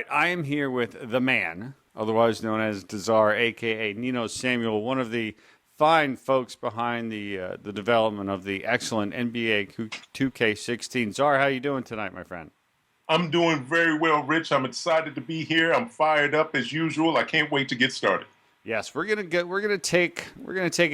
right, I am here with the man, otherwise known as Czar, aka Nino Samuel, one of the fine folks behind the development of the excellent NBA 2K16. Czar, how you doing tonight, my friend? I'm doing very well, Rich. I'm excited to be here. I'm fired up as usual. I can't wait to get started. Yes, we're gonna take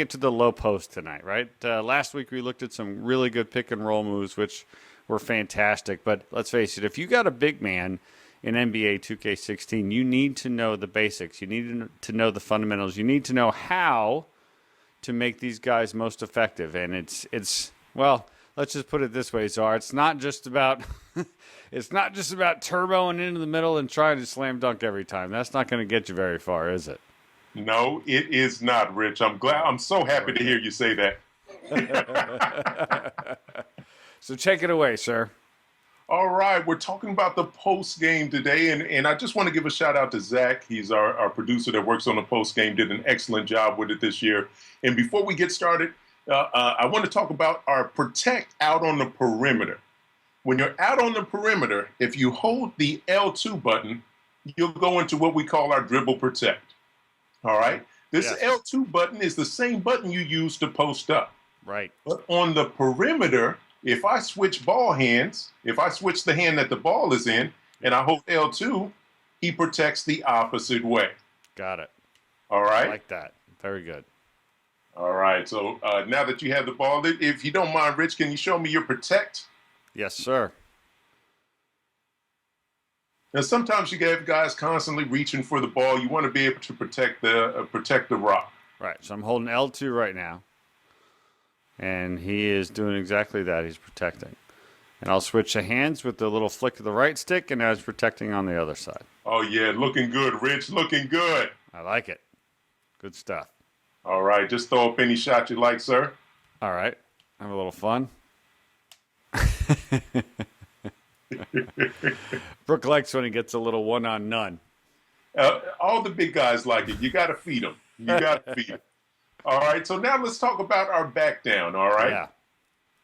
it to the low post tonight, right? Last week we looked at some really good pick and roll moves, which were fantastic. But let's face it, if you got a big man in NBA 2K16, you need to know the basics. You need to know the fundamentals. You need to know how to make these guys most effective. And it's well, let's just put it this way, Czar. It's not just about it's not just about turboing into the middle and trying to slam dunk every time. That's not going to get you very far, is it? No, it is not, Rich. I'm so happy to hear you say that. So take it away, sir. All right, we're talking about the post game today, and I just want to give a shout out to Zach. He's our producer that works on the post game, did an excellent job with it this year. And before we get started, I want to talk about our protect out on the perimeter. When you're out on the perimeter, if you hold the L2 button, you'll go into what we call our dribble protect. All right. This Yes. L2 button is the same button you use to post up. Right. But on the perimeter, if I switch ball hands, if I switch the hand that the ball is in and I hold L2, he protects the opposite way. Got it. All I right. like that. Very good. All right. So now that you have the ball, if you don't mind, Rich, can you show me your protect? Yes, sir. Now, sometimes you have guys constantly reaching for the ball. You want to be able to protect the rock. Right. So I'm holding L2 right now. And he is doing exactly that. He's protecting. And I'll switch the hands with the little flick of the right stick, and now he's protecting on the other side. Oh, yeah. Looking good, Rich. Looking good. I like it. Good stuff. All right. Just throw up any shot you like, sir. All right. Have a little fun. Brooke likes when he gets a little one on none. All the big guys like it. You got to feed them. You got to feed them. All right. So now let's talk about our back down. All right. Yeah.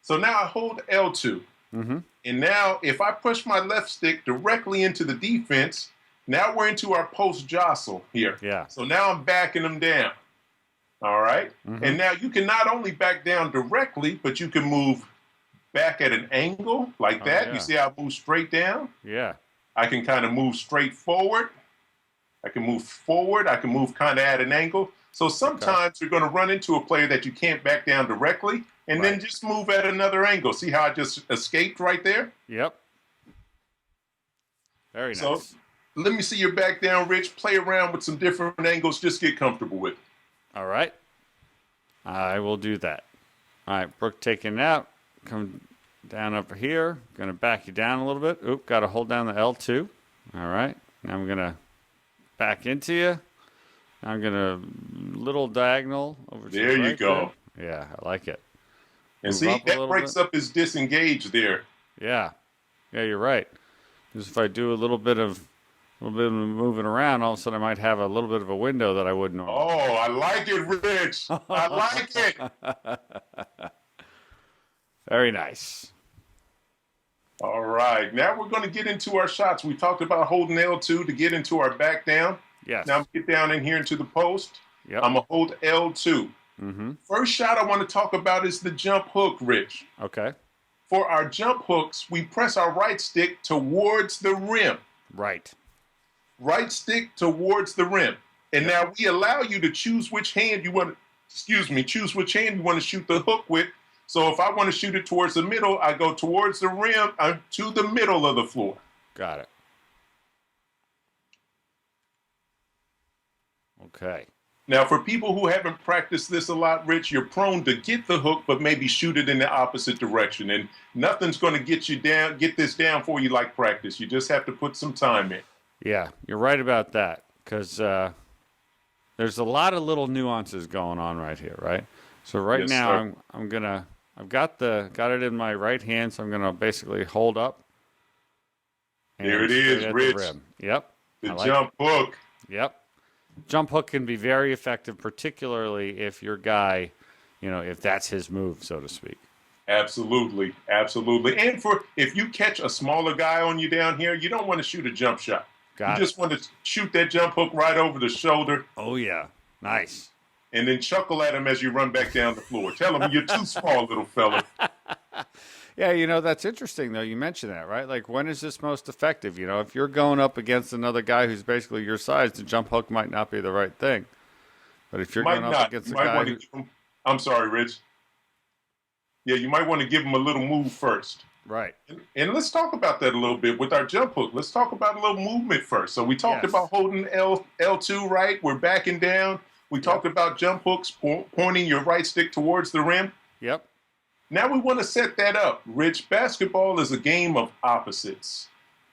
So now I hold L2. Mm-hmm. And now if I push my left stick directly into the defense, now we're into our post jostle here. Yeah. So now I'm backing them down. All right. Mm-hmm. And now you can not only back down directly, but you can move back at an angle like that. Yeah. You see how I move straight down? Yeah. I can kind of move straight forward. I can move forward. I can move kind of at an angle. So sometimes you're going to run into a player that you can't back down directly and then just move at another angle. See how I just escaped right there? Yep. Very nice. So let me see your back down, Rich. Play around with some different angles. Just get comfortable with it. All right. I will do that. All right. Brooke taking it out. Come down over here. Going to back you down a little bit. Oop, got to hold down the L2. All right. Now I'm going to back into you. I'm going to little diagonal over to the There you right go. there. Yeah, I like it. And Move see, up a that little breaks bit. up his disengage there. Yeah. Yeah, you're right. Because if I do a little bit of moving around, all of a sudden I might have a little bit of a window that I wouldn't normally. Oh, I like it, Rich. I like it. Very nice. All right. Now we're going to get into our shots. We talked about holding L2 to get into our back down. Yes. Now get down in here into the post. Yep. I'm going to hold L2. Mm-hmm. First shot I want to talk about is the jump hook, Rich. Okay. For our jump hooks, we press our right stick towards the rim. Right. Right stick towards the rim. And now we allow you to choose which hand you want to, choose which hand you want to shoot the hook with. So if I want to shoot it towards the middle, I go towards the rim to the middle of the floor. Got it. Okay. Now, for people who haven't practiced this a lot, Rich, you're prone to get the hook, but maybe shoot it in the opposite direction. And nothing's going to get this down for you like practice. You just have to put some time in. Yeah, you're right about that. Because there's a lot of little nuances going on right here, right? So right Yes, now sir. I've got it in my right hand, so I'm gonna basically hold up. and There it straight is, at the Rich. rim. Yep. The I like jump hook. Yep. Jump hook can be very effective, particularly if your guy, if that's his move, so to speak. Absolutely, absolutely. And if you catch a smaller guy on you down here, you don't want to shoot a jump shot. You just want to shoot that jump hook right over the shoulder. Oh, yeah. Nice. And then chuckle at him as you run back down the floor. Tell him you're too small, little fella. Yeah, that's interesting, though. You mentioned that, right? Like, when is this most effective? If you're going up against another guy who's basically your size, the jump hook might not be the right thing. But if you're going up against a guy I'm sorry, Rich. Yeah, you might want to give him a little move first. Right. And let's talk about that a little bit with our jump hook. Let's talk about a little movement first. So we talked about holding L2, right? We're backing down. We talked about jump hooks, pointing your right stick towards the rim. Yep. Now we want to set that up. Rich, basketball is a game of opposites.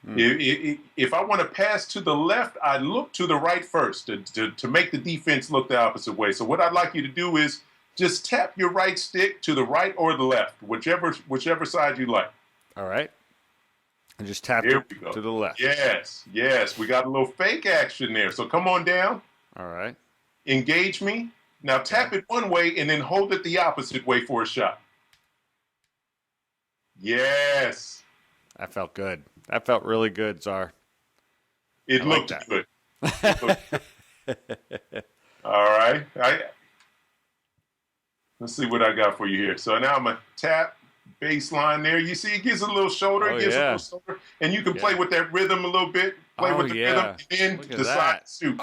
If I want to pass to the left, I look to the right first to make the defense look the opposite way. So what I'd like you to do is just tap your right stick to the right or the left, whichever side you like. All right. And just tap it to the left. Yes. We got a little fake action there. So come on down. All right. Engage me. Now tap it one way and then hold it the opposite way for a shot. Yes. That felt good. That felt really good, Czar. It looked good. All right. Let's see what I got for you here. So now I'm going to tap baseline there. You see it gives a little shoulder. Oh, it gives a little shoulder. And you can play with that rhythm a little bit. Play with the rhythm and then decide to shoot.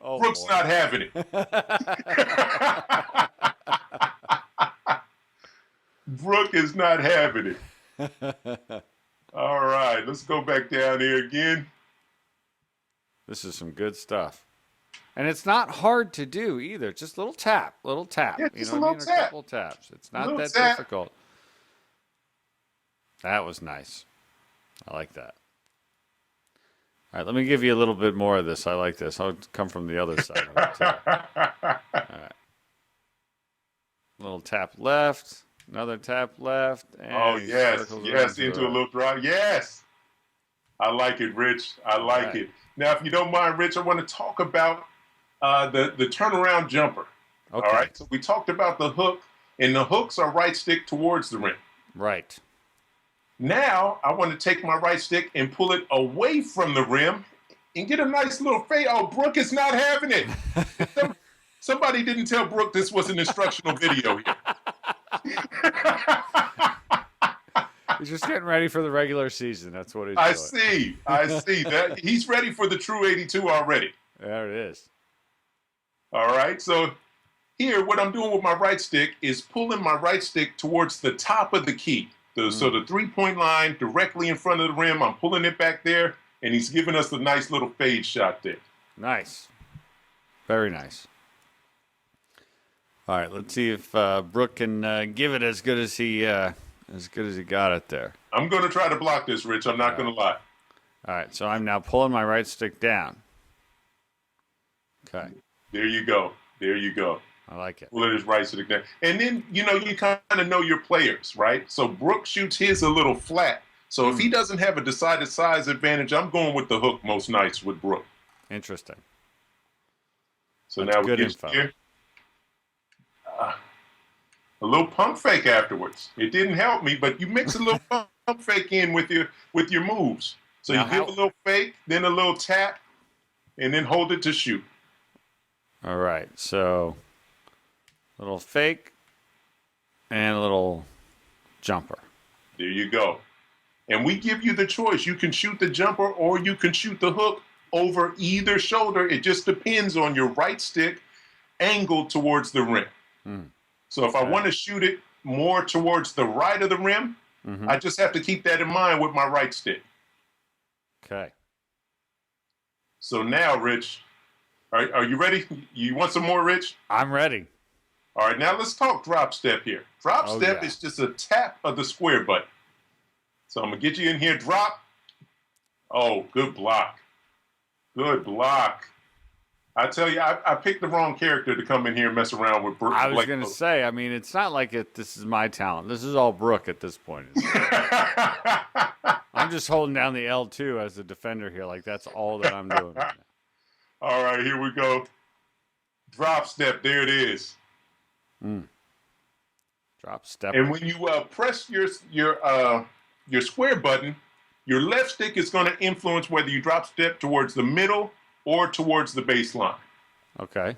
Oh, Brooks not having it. Brooke is not having it. All right, let's go back down here again. This is some good stuff. And it's not hard to do either. Just a little tap. Yeah, just a little tap. A couple taps. It's not that difficult. That was nice. I like that. All right, let me give you a little bit more of this. I like this. I'll come from the other side. All right. Little tap left. Another tap left. And yes, into a little drive. Yes. I like it, Rich. I like it. Now, if you don't mind, Rich, I want to talk about the turnaround jumper. Okay. All right. So we talked about the hook, and the hooks are right stick towards the rim. Right. Now, I want to take my right stick and pull it away from the rim and get a nice little fade. Oh, Brooke is not having it. Somebody didn't tell Brooke this was an instructional video here. He's just getting ready for the regular season. That's what he's doing. I see that he's ready for the true 82 already. There it is. All right. So here, what I'm doing with my right stick is pulling my right stick towards the top of the key. So the 3-point line directly in front of the rim, I'm pulling it back there, and he's giving us a nice little fade shot there. Nice. Very nice. All right, let's see if Brooke can give it as good as he got it there. I'm going to try to block this, Rich. I'm not going to lie. All right, so I'm now pulling my right stick down. Okay. There you go. I like it. Pulling his right stick down. And then, you kind of know your players, right? So Brooke shoots his a little flat. So if he doesn't have a decided size advantage, I'm going with the hook most nights with Brooke. Interesting. So that's now we get here. A little pump fake afterwards. It didn't help me, but you mix a little pump fake in with your moves. So now you give a little fake, then a little tap, and then hold it to shoot. All right, so a little fake and a little jumper. There you go. And we give you the choice. You can shoot the jumper or you can shoot the hook over either shoulder. It just depends on your right stick angled towards the rim. So if I want to shoot it more towards the right of the rim, I just have to keep that in mind with my right stick. Okay. So now, Rich, are you ready? You want some more, Rich? I'm ready. All right, now let's talk drop step here. Drop step is just a tap of the square button. So I'm going to get you in here, drop. Oh, good block. Good block. I tell you, I picked the wrong character to come in here and mess around with Brooke. I was going to say, I mean, it's not like this is my talent. This is all Brooke at this point. I'm just holding down the L2 as a defender here. Like, that's all that I'm doing right now. All right, here we go. Drop step. There it is. Drop step. And when you press your square button, Your left stick is going to influence whether you drop step towards the middle or towards the baseline. Okay.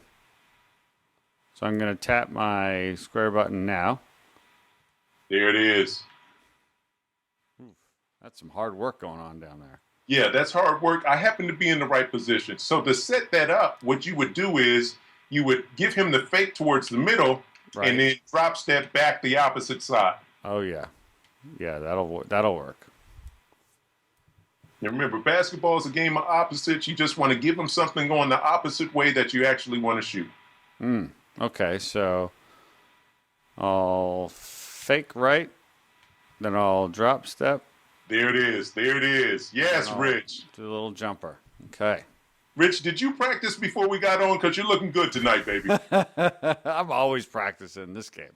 So I'm going to tap my square button now. There it is. That's some hard work going on down there. Yeah, that's hard work. I happen to be in the right position. So to set that up, what you would do is you would give him the fake towards the middle and then drop step back the opposite side. Oh, yeah. Yeah, that'll work. Now remember, basketball is a game of opposites. You just want to give them something going the opposite way that you actually want to shoot. Okay, so I'll fake right, then I'll drop step. There it is. There it is. Yes, Rich. Do a little jumper. Okay. Rich, did you practice before we got on? Because you're looking good tonight, baby. I'm always practicing this game.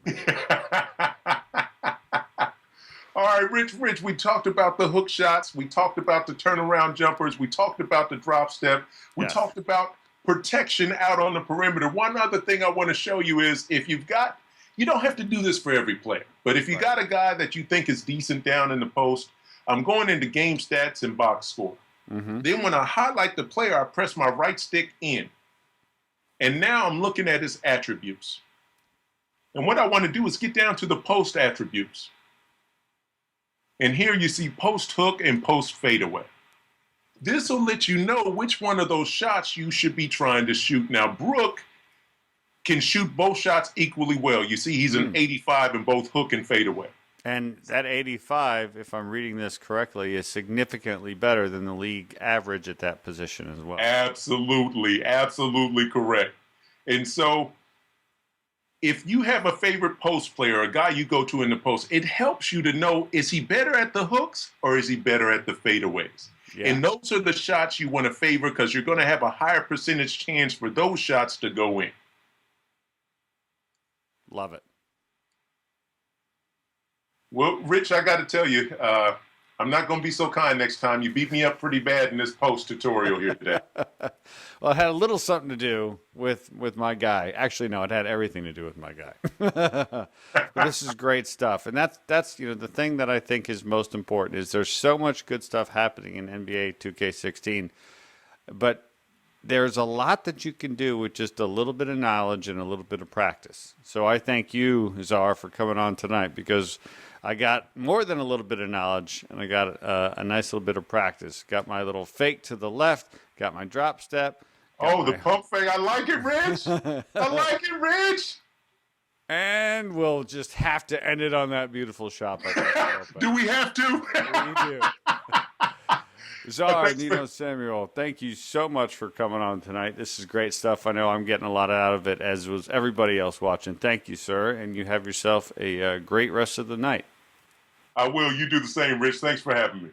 All right, Rich, we talked about the hook shots. We talked about the turnaround jumpers. We talked about the drop step. We talked about protection out on the perimeter. One other thing I want to show you is if you've got, you don't have to do this for every player, but if you got a guy that you think is decent down in the post, I'm going into game stats and box score. Then when I highlight the player, I press my right stick in. And now I'm looking at his attributes. And what I want to do is get down to the post attributes. And here you see post hook and post fadeaway. This will let you know which one of those shots you should be trying to shoot. Now, Brooke can shoot both shots equally well. You see he's an 85 in both hook and fadeaway. And that 85, if I'm reading this correctly, is significantly better than the league average at that position as well. Absolutely, absolutely correct. And so if you have a favorite post player, a guy you go to in the post, it helps you to know, is he better at the hooks or is he better at the fadeaways? Yeah. And those are the shots you want to favor because you're going to have a higher percentage chance for those shots to go in. Love it. Well, Rich, I got to tell you, I'm not going to be so kind next time. You beat me up pretty bad in this post tutorial here today. Well, it had a little something to do with my guy. Actually, no, it had everything to do with my guy. But this is great stuff. And that's the thing that I think is most important is there's so much good stuff happening in NBA 2K16. But there's a lot that you can do with just a little bit of knowledge and a little bit of practice. So I thank you, Czar, for coming on tonight because I got more than a little bit of knowledge and I got a nice little bit of practice. Got my little fake to the left, got my drop step. Oh, the pump fake. I like it, Rich. I like it, Rich. And we'll just have to end it on that beautiful shot. Do we have to? We do. Czar, Nino, Samuel, thank you so much for coming on tonight. This is great stuff. I know I'm getting a lot out of it, as was everybody else watching. Thank you, sir, and you have yourself a great rest of the night. I will. You do the same, Rich. Thanks for having me.